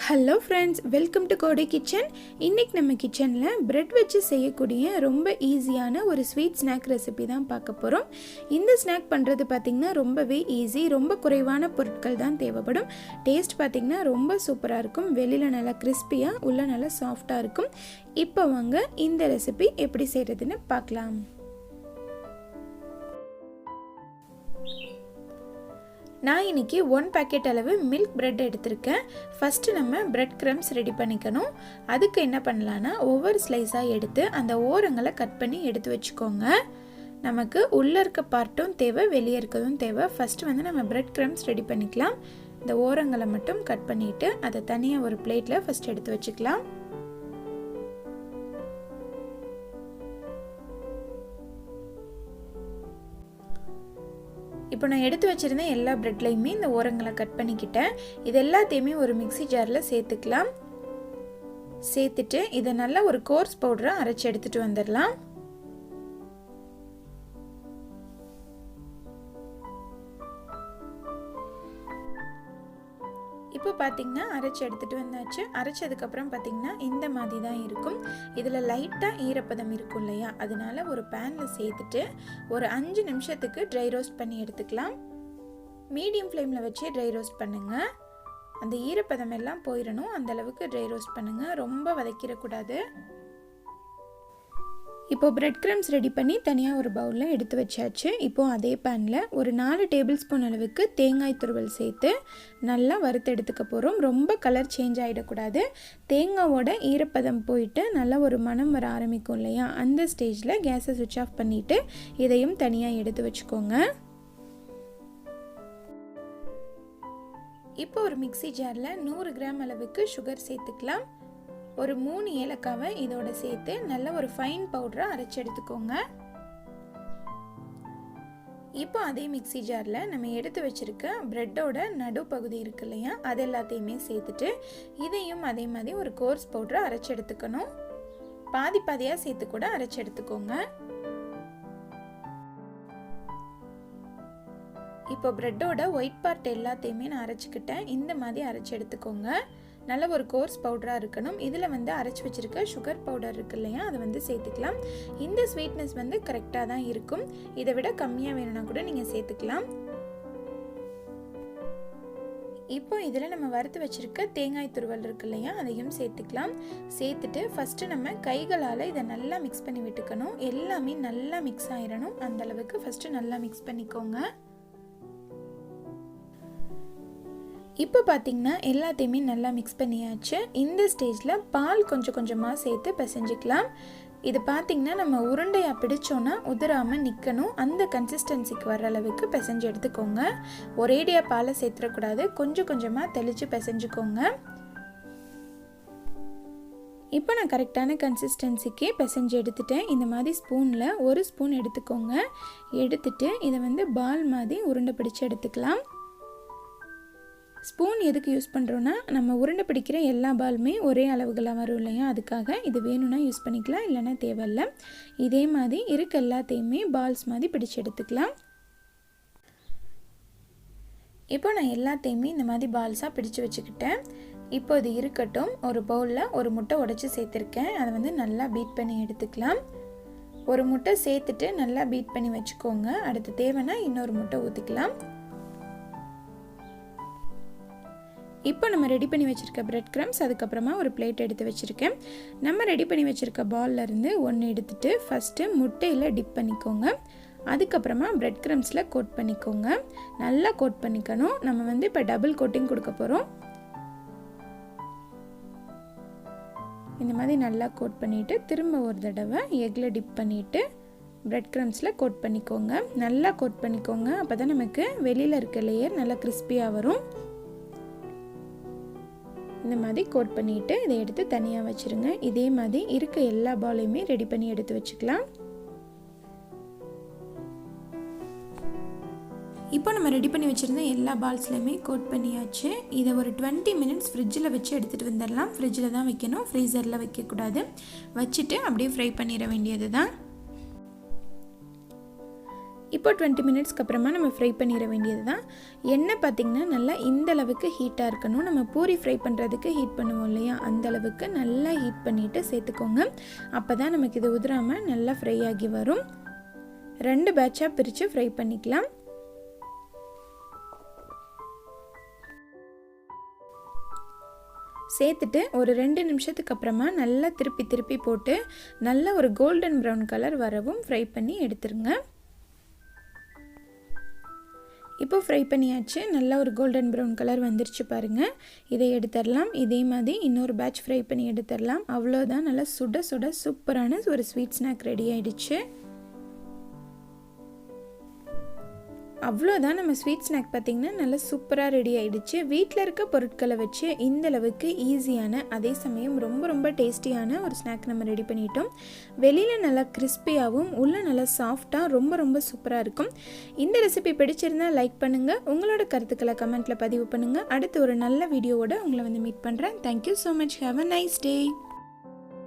Hello friends, welcome to கோடை kitchen. இன்றைக்கி நம்ம கிச்சனில் பிரெட் வச்சு செய்யக்கூடிய ரொம்ப ஈஸியான ஒரு ஸ்வீட் ஸ்நாக் ரெசிபி தான் பார்க்க போகிறோம். இந்த ஸ்நாக் பண்ணுறது பார்த்திங்கன்னா ரொம்பவே ஈஸி. ரொம்ப குறைவான பொருட்கள் தான் தேவைப்படும். டேஸ்ட் பார்த்திங்கன்னா ரொம்ப சூப்பராக இருக்கும். வெளியில் நல்லா கிறிஸ்பியாக, உள்ள நல்லா சாஃப்டாக இருக்கும். இப்போ வாங்க இந்த ரெசிபி எப்படி செய்கிறதுன்னு பார்க்கலாம். நான் இன்றைக்கி 1 பேக்கெட் அளவு மில்க் பிரெட் எடுத்திருக்கேன். ஃபஸ்ட்டு நம்ம பிரெட் க்ரம்ஸ் ரெடி பண்ணிக்கணும். அதுக்கு என்ன பண்ணலான்னா, ஒவ்வொரு ஸ்லைஸாக எடுத்து அந்த ஓரங்களை கட் பண்ணி எடுத்து வச்சுக்கோங்க. நமக்கு உள்ளே இருக்க பார்ட்டும் தேவை, வெளியே இருக்கிறதும் தேவை. ஃபஸ்ட்டு நம்ம பிரெட் க்ரம்ஸ் ரெடி பண்ணிக்கலாம். இந்த ஓரங்களை மட்டும் கட் பண்ணிவிட்டு அதை தனியாக ஒரு பிளேட்டில் ஃபஸ்ட் எடுத்து வச்சுக்கலாம். இப்போ நான் எடுத்து வச்சுருந்தேன் எல்லா ப்ரெட்லையுமே இந்த ஓரங்களை கட் பண்ணிக்கிட்டேன். இது எல்லாத்தையுமே ஒரு மிக்ஸி ஜாரில் சேர்த்துக்கலாம். சேர்த்துட்டு இதை நல்லா ஒரு கோர்ஸ் பவுடரை அரைச்சி எடுத்துகிட்டு வந்துடலாம். இப்போ பார்த்திங்கன்னா அரைச்சி எடுத்துகிட்டு வந்தாச்சு. அரைச்சதுக்கப்புறம் பார்த்திங்கன்னா இந்த மாதிரி தான் இருக்கும். இதில் லைட்டாக ஈரப்பதம் இருக்கும் இல்லையா, அதனால ஒரு பேனில் சேர்த்துட்டு ஒரு 5 நிமிஷத்துக்கு ட்ரை ரோஸ்ட் பண்ணி எடுத்துக்கலாம். மீடியம் ஃப்ளேமில் வச்சு ட்ரை ரோஸ்ட் பண்ணுங்கள். அந்த ஈரப்பதம் எல்லாம் போயிடணும், அந்தளவுக்கு ட்ரை ரோஸ்ட் பண்ணுங்கள். ரொம்ப வதக்கிடக்கூடாது. இப்போது பிரெட் க்ரம்ஸ் ரெடி பண்ணி தனியாக ஒரு பவுலில் எடுத்து வச்சாச்சு. இப்போது அதே பேனில் ஒரு 4 டேபிள் ஸ்பூன் அளவுக்கு தேங்காய் துருவல் சேர்த்து நல்லா வறுத்து எடுத்துக்க போகிறோம். ரொம்ப கலர் சேஞ்ச் ஆகிடக்கூடாது. தேங்காவோட ஈரப்பதம் போயிட்டு நல்லா ஒரு மணம் வர ஆரம்பிக்கும் இல்லையா, அந்த ஸ்டேஜில் கேஸை சுவிட்ச் ஆஃப் பண்ணிவிட்டு இதையும் தனியாக எடுத்து வச்சுக்கோங்க. இப்போ ஒரு மிக்ஸி ஜாரில் 100 கிராம் அளவுக்கு சுகர் சேர்த்துக்கலாம். ஒரு 3 ஏலக்காவை இதோட சேர்த்து நல்ல ஒரு ஃபைன் பவுடரை அரைச்சி எடுத்துக்கோங்க. இப்போ அதே மிக்ஸி ஜாரில் நம்ம எடுத்து வச்சிருக்க பிரெட்டோட நடுப்பகுதி இருக்கு இல்லையா, அது எல்லாத்தையுமே சேர்த்துட்டு இதையும் அதே மாதிரி ஒரு கோர்ஸ் பவுடரை அரைச்சி எடுத்துக்கணும். பாதி பாதியாக சேர்த்து கூட அரைச்சி எடுத்துக்கோங்க. இப்போ பிரெட்டோட ஒயிட் பார்ட் எல்லாத்தையுமே நான் அரைச்சிக்கிட்டேன். இந்த மாதிரி அரைச்சி எடுத்துக்கோங்க. நல்ல ஒரு கோர்ஸ் பவுடராக இருக்கணும். இதில் அரைச்சி வச்சுருக்க சுகர் பவுடர் இருக்கு இல்லையா, அதை சேர்த்துக்கலாம். இந்த ஸ்வீட்னஸ் கரெக்டாக தான் இருக்கும். இதை விட கம்மியாக வேணும்னா கூட நீங்கள் சேர்த்துக்கலாம். இப்போ இதில் நம்ம வறுத்து வச்சுருக்க தேங்காய் துருவல் இருக்கு இல்லையா, அதையும் சேர்த்துக்கலாம். சேர்த்துட்டு ஃபஸ்ட்டு நம்ம கைகளால் இதை நல்லா மிக்ஸ் பண்ணி விட்டுக்கணும். எல்லாமே நல்லா மிக்ஸ் ஆகிடணும். அந்தளவுக்கு ஃபஸ்ட்டு நல்லா மிக்ஸ் பண்ணிக்கோங்க. இப்போ பார்த்திங்கன்னா எல்லாத்தையுமே நல்லா மிக்ஸ் பண்ணியாச்சு. இந்த ஸ்டேஜில் பால் கொஞ்சம் கொஞ்சமாக சேர்த்து பிசைஞ்சிக்கலாம். இது பார்த்திங்கன்னா நம்ம உருண்டையாக பிடிச்சோன்னா உதிராமல் நிற்கணும். அந்த கன்சிஸ்டன்சிக்கு வர அளவுக்கு பிசைஞ்சு எடுத்துக்கோங்க. ஒரேடியாக பாலை சேர்த்துடக்கூடாது. கொஞ்சம் கொஞ்சமாக தெளித்து பிசைஞ்சுக்கோங்க. இப்போ நான் கரெக்டான கன்சிஸ்டன்சிக்கு பிசைஞ்சு எடுத்துட்டேன். இந்த மாதிரி ஸ்பூனில் ஒரு ஸ்பூன் எடுத்துக்கோங்க. எடுத்துட்டு இதை பால் மாதிரி உருண்டை பிடிச்சு எடுத்துக்கலாம். ஸ்பூன் எதுக்கு யூஸ் பண்ணுறோன்னா, நம்ம உருண்டை பிடிக்கிற எல்லா பாலுமே ஒரே அளவுகளாக வரும் இல்லையா, அதுக்காக. இது வேணும்னா யூஸ் பண்ணிக்கலாம், இல்லைன்னா தேவையில்லை. இதே மாதிரி இருக்க எல்லாத்தையுமே பால்ஸ் மாதிரி பிடிச்சு எடுத்துக்கலாம். இப்போ நான் எல்லாத்தையுமே இந்த மாதிரி பால்ஸாக பிடிச்சு வச்சுக்கிட்டேன். இப்போ இது இருக்கட்டும். ஒரு பவுலில் ஒரு முட்டை உடைச்சி சேர்த்துருக்கேன். அதை நல்லா பீட் பண்ணி எடுத்துக்கலாம். ஒரு முட்டை சேர்த்துட்டு நல்லா பீட் பண்ணி வச்சுக்கோங்க. அடுத்து தேவைன்னா இன்னொரு முட்டை ஊற்றிக்கலாம். இப்போ நம்ம ரெடி பண்ணி வச்சுருக்க பிரெட் க்ரம்ஸ், அதுக்கப்புறமா ஒரு பிளேட் எடுத்து வச்சுருக்கேன். நம்ம ரெடி பண்ணி வச்சுருக்க பால்லேருந்து ஒன்று எடுத்துகிட்டு ஃபஸ்ட்டு முட்டையில் டிப் பண்ணிக்கோங்க. அதுக்கப்புறமா பிரெட் க்ரம்ஸில் கோட் பண்ணிக்கோங்க. நல்லா கோட் பண்ணிக்கணும். நம்ம இப்போ டபுள் கோட்டிங் கொடுக்க போகிறோம். இந்த மாதிரி நல்லா கோட் பண்ணிவிட்டு திரும்ப ஒரு தடவை எக்கில் டிப் பண்ணிவிட்டு பிரெட் க்ரம்ஸில் கோட் பண்ணிக்கோங்க. நல்லா கோட் பண்ணிக்கோங்க. அப்போ தான் நமக்கு வெளியில் இருக்க லேயர் நல்லா கிறிஸ்பியாக வரும். இந்த மாதிரி கோட் பண்ணிவிட்டு இதை எடுத்து தனியாக வச்சுருங்க. இதே மாதிரி இருக்க எல்லா பாலையுமே ரெடி பண்ணி எடுத்து வச்சுக்கலாம். இப்போ நம்ம ரெடி பண்ணி வச்சுருந்த எல்லா பால்ஸ்லையுமே கோட் பண்ணியாச்சு. இதை ஒரு 20 மினிட்ஸ் ஃப்ரிட்ஜில் வச்சு எடுத்துகிட்டு வந்துடலாம். ஃப்ரிட்ஜில் தான் வைக்கணும், ஃப்ரீசரில் வைக்கக்கூடாது. வச்சுட்டு அப்படியே ஃப்ரை பண்ணிட வேண்டியது தான். இப்போ 20 மினிட்ஸ்க்கு அப்புறமா நம்ம ஃப்ரை பண்ணிட வேண்டியது தான். எண்ணெய் பார்த்திங்கன்னா நல்லா இந்த அளவுக்கு ஹீட்டாக இருக்கணும். நம்ம பூரி ஃப்ரை பண்ணுறதுக்கு ஹீட் பண்ணுவோம் இல்லையா, அந்த அளவுக்கு நல்லா ஹீட் பண்ணிவிட்டு சேர்த்துக்கோங்க. அப்போ தான் நமக்கு இது உதிராமல் நல்லா ஃப்ரை ஆகி வரும். 2 பேட்சாக பிரித்து ஃப்ரை பண்ணிக்கலாம். சேர்த்துட்டு ஒரு 2 நிமிஷத்துக்கு அப்புறமா நல்லா திருப்பி போட்டு நல்லா ஒரு கோல்டன் ப்ரௌன் கலர் வரவும் ஃப்ரை பண்ணி எடுத்துருங்க. இப்போ ஃப்ரை பண்ணியாச்சு. நல்லா ஒரு கோல்டன் ப்ரௌன் கலர் வந்துருச்சு பாருங்கள். இதை எடுத்துடலாம். இதே மாதிரி இன்னொரு பேட்ச் ஃப்ரை பண்ணி எடுத்துடலாம். அவ்வளோதான், நல்லா சுட சுட சூப்பரான ஒரு ஸ்வீட் ஸ்நாக் ரெடி ஆகிடுச்சு. அவ்வளோதான், நம்ம ஸ்வீட் ஸ்நாக் பார்த்திங்கன்னா நல்லா சூப்பராக ரெடி ஆகிடுச்சு. வீட்டில் இருக்க பொருட்களை வச்சு இந்தளவுக்கு ஈஸியான அதே சமயம் ரொம்ப டேஸ்டியான ஒரு ஸ்நாக் நம்ம ரெடி பண்ணிட்டோம். வெளியில் நல்லா கிறிஸ்பியாகவும் உள்ளே நல்லா சாஃப்டாக ரொம்ப சூப்பராக இருக்கும். இந்த ரெசிபி பிடிச்சிருந்தால் லைக் பண்ணுங்கள். உங்களோட கருத்துக்களை கமெண்ட்டில் பதிவு பண்ணுங்கள். அடுத்து ஒரு நல்ல வீடியோவோட உங்களை மீட் பண்ணுறேன். Thank you so much. Have a nice day.